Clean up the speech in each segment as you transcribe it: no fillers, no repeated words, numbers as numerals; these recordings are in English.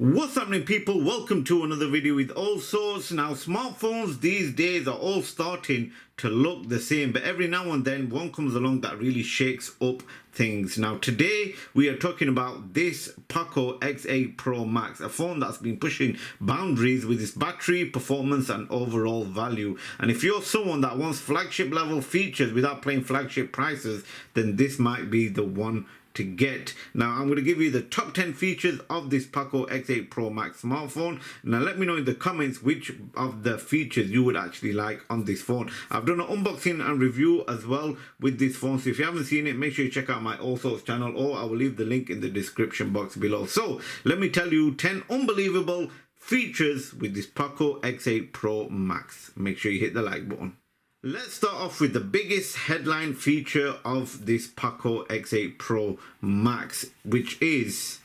What's happening, people? Welcome to another video with Allsortzz. Now, smartphones these days are all starting to look the same, but every now and then one comes along that really shakes up things. Now, today we are talking about this POCO X8 Pro Max, a phone that's been pushing boundaries with its battery, performance and overall value. And if you're someone that wants flagship level features without paying flagship prices, then this might be the one to get. Now, I'm going to give you the top 10 features of this POCO X8 Pro Max smartphone. Now, let me know in the comments which of the features you would actually like on this phone. I've done an unboxing and review as well with this phone, so if you haven't seen it, make sure you check out my Allsortzz channel, or I will leave the link in the description box below. So let me tell you 10 unbelievable features with this POCO X8 Pro Max. Make sure you hit the like button. Let's start off with the biggest headline feature of this POCO X8 Pro Max, which is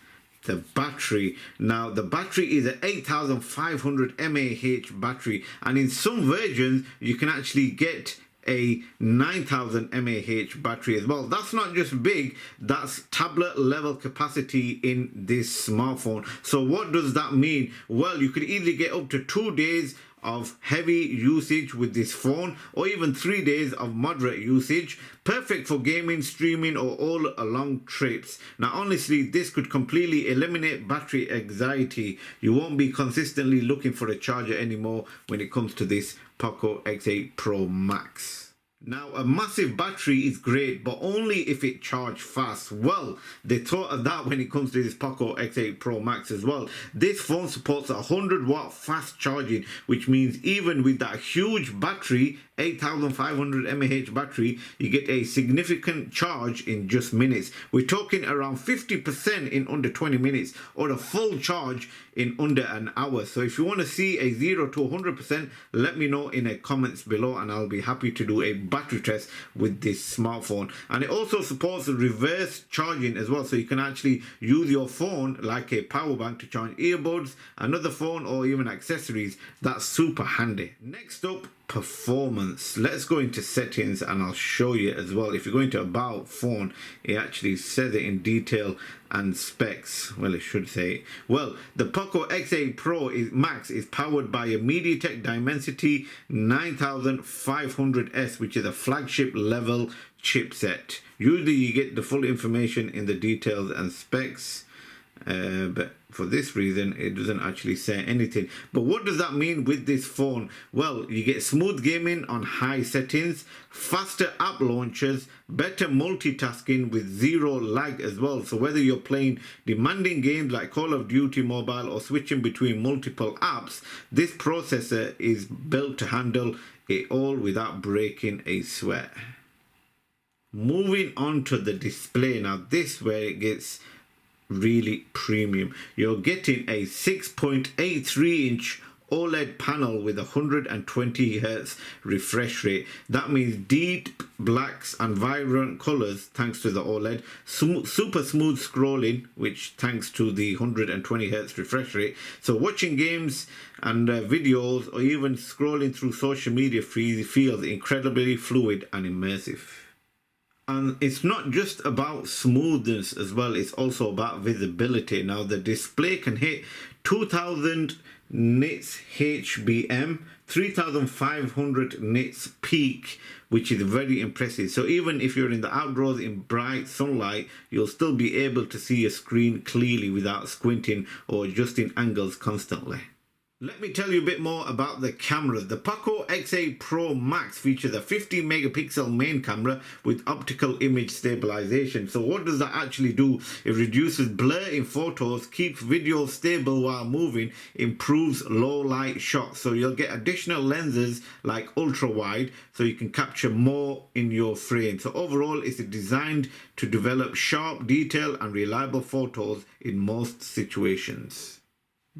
the battery. Now, the battery is an 8500 mAh battery, and in some versions you can actually get a 9000 mAh battery as well. That's not just big, that's tablet level capacity in this smartphone. So what does that mean? Well, you could easily get up to 2 days of heavy usage with this phone, or even 3 days of moderate usage. Perfect for gaming, streaming, or all along trips. Now, honestly, this could completely eliminate battery anxiety. You won't be consistently looking for a charger anymore when it comes to this POCO X8 Pro Max. Now, a massive battery is great, but only if it charges fast. Well, they thought of that when it comes to this POCO X8 Pro Max as well. This phone supports 100 watt fast charging, which means even with that huge battery, 8500 mAh battery, you get a significant charge in just minutes. We're talking around 50% in under 20 minutes, or a full charge in under an hour. So if you want to see a 0 to 100%, let me know in the comments below, and I'll be happy to do a battery test with this smartphone. And it also supports reverse charging as well, so you can actually use your phone like a power bank to charge earbuds, another phone, or even accessories. That's super handy. Next up, performance. Let's go into settings and I'll show you as well. If you go into about phone, it actually says it in detail and specs. Well, it should say, well, the POCO X8 Pro Max is powered by a MediaTek Dimensity 9500S, which is a flagship level chipset. Usually you get the full information in the details and specs, but for this reason it doesn't actually say anything. But what does that mean with this phone? Well, you get smooth gaming on high settings, faster app launches, better multitasking with zero lag as well. So whether you're playing demanding games like Call of Duty Mobile or switching between multiple apps, this processor is built to handle it all without breaking a sweat. Moving on to the display. Now, this where it gets really premium. You're getting a 6.83 inch OLED panel with 120 Hz refresh rate. That means deep blacks and vibrant colors thanks to the OLED, super smooth scrolling, which thanks to the 120 Hz refresh rate. So watching games and videos, or even scrolling through social media feels incredibly fluid and immersive. And it's not just about smoothness as well, it's also about visibility. Now, the display can hit 2000 nits HBM, 3500 nits peak, which is very impressive. So even if you're in the outdoors in bright sunlight, you'll still be able to see your screen clearly without squinting or adjusting angles constantly. Let me tell you a bit more about the cameras. The POCO X8 Pro Max features a 50 megapixel main camera with optical image stabilization. So what does that actually do? It reduces blur in photos, keeps video stable while moving, improves low light shots. So you'll get additional lenses like ultra wide, so you can capture more in your frame. So overall, it's designed to develop sharp, detailed and reliable photos in most situations.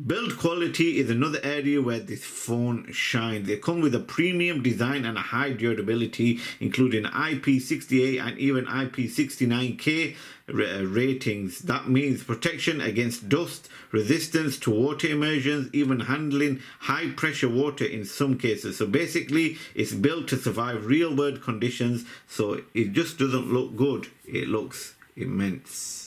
Build quality is another area where this phone shines. They come with a premium design and a high durability, including IP68 and even IP69K ratings. That means protection against dust, resistance to water immersions, even handling high pressure water in some cases. So basically, it's built to survive real world conditions. So it just doesn't look good, it looks immense.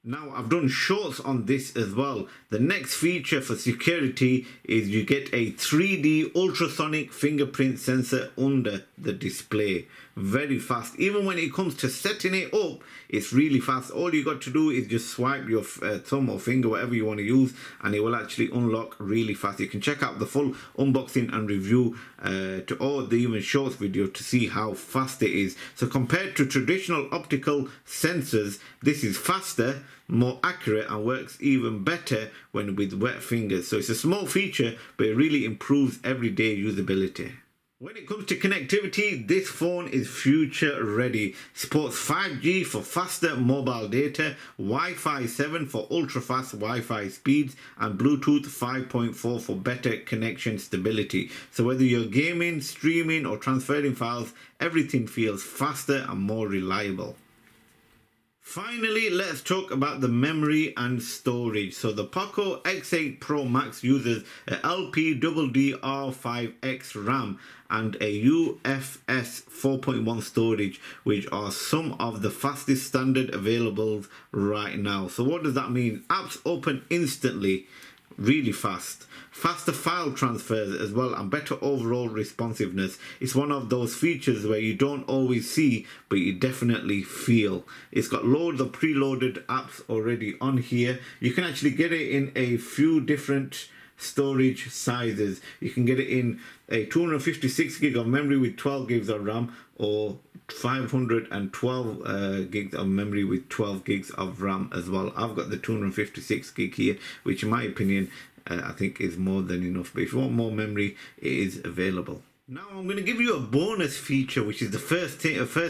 Now, I've done shorts on this as well. The next feature for security is you get a 3D ultrasonic fingerprint sensor under the display. Very fast. Even when it comes to setting it up, it's really fast. All you got to do is just swipe your thumb or finger, whatever you want to use, and it will actually unlock really fast. You can check out the full unboxing and review or the even shorts video to see how fast it is. So compared to traditional optical sensors, this is faster, more accurate, and works even better when with wet fingers. So it's a small feature, but it really improves everyday usability. When it comes to connectivity, this phone is future ready. Supports 5G for faster mobile data, Wi-Fi 7 for ultra-fast Wi-Fi speeds, and Bluetooth 5.4 for better connection stability. So whether you're gaming, streaming, or transferring files, everything feels faster and more reliable. Finally, let's talk about the memory and storage. So the POCO X8 Pro Max uses a LPDDR5X RAM and a UFS 4.1 storage, which are some of the fastest standard available right now. So what does that mean? Apps open instantly, really fast. Faster file transfers as well, and better overall responsiveness. It's one of those features where you don't always see, but you definitely feel. It's got loads of preloaded apps already on here. You can actually get it in a few different storage sizes. You can get it in a 256 gig of memory with 12 gigs of RAM, or 512 gigs of memory with 12 gigs of RAM as well. I've got the 256 gig here, which in my opinion I think is more than enough, but if you want more memory, it is available. Now I'm going to give you a bonus feature, which is the first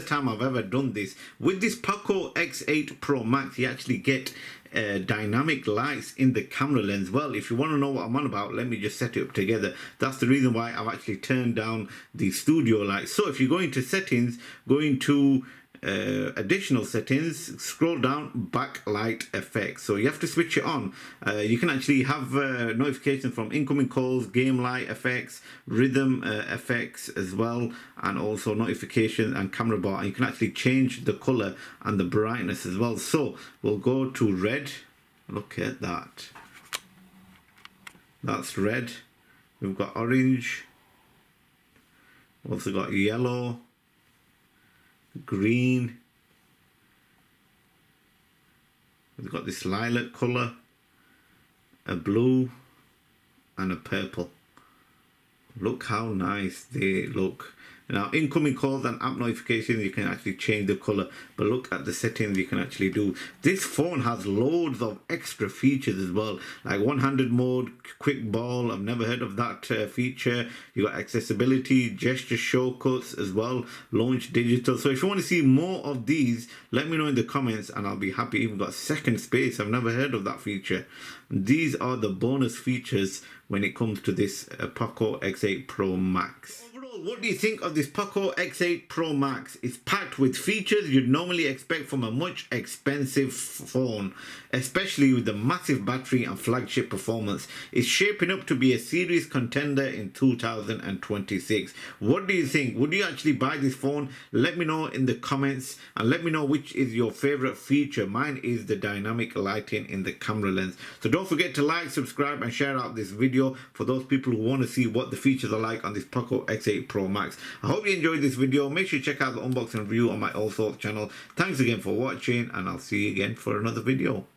time I've ever done this. With this POCO X8 Pro Max, you actually get dynamic lights in the camera lens. Well, if you want to know what I'm on about, let me just set it up together. That's the reason why I've actually turned down the studio lights. So if you go into settings, go into additional settings, scroll down, backlight effects. So you have to switch it on. You can actually have notifications from incoming calls, game light effects, rhythm effects as well, and also notifications and camera bar. And you can actually change the color and the brightness as well. So we'll go to red. Look at that. That's red. We've got orange. We've also got yellow, green. We've got this lilac color, a blue, and a purple. Look how nice they look. Now, incoming calls and app notifications, you can actually change the color, but look at the settings you can actually do. This phone has loads of extra features as well, like one-handed mode, quick ball. I've never heard of that feature. You got accessibility, gesture shortcuts as well, launch digital. So if you want to see more of these, let me know in the comments and I'll be happy. Even got second space. I've never heard of that feature. These are the bonus features when it comes to this POCO X8 Pro Max. What do you think of this POCO X8 Pro Max? It's packed with features you'd normally expect from a much expensive phone, especially with the massive battery and flagship performance. It's shaping up to be a serious contender in 2026. What do you think? Would you actually buy this phone? Let me know in the comments and let me know which is your favorite feature. Mine is the dynamic lighting in the camera lens. So don't forget to like, subscribe and share out this video for those people who want to see what the features are like on this POCO X8 Pro Max. I hope you enjoyed this video. Make sure you check out the unboxing review on my Allsortzz channel. Thanks again for watching and I'll see you again for another video.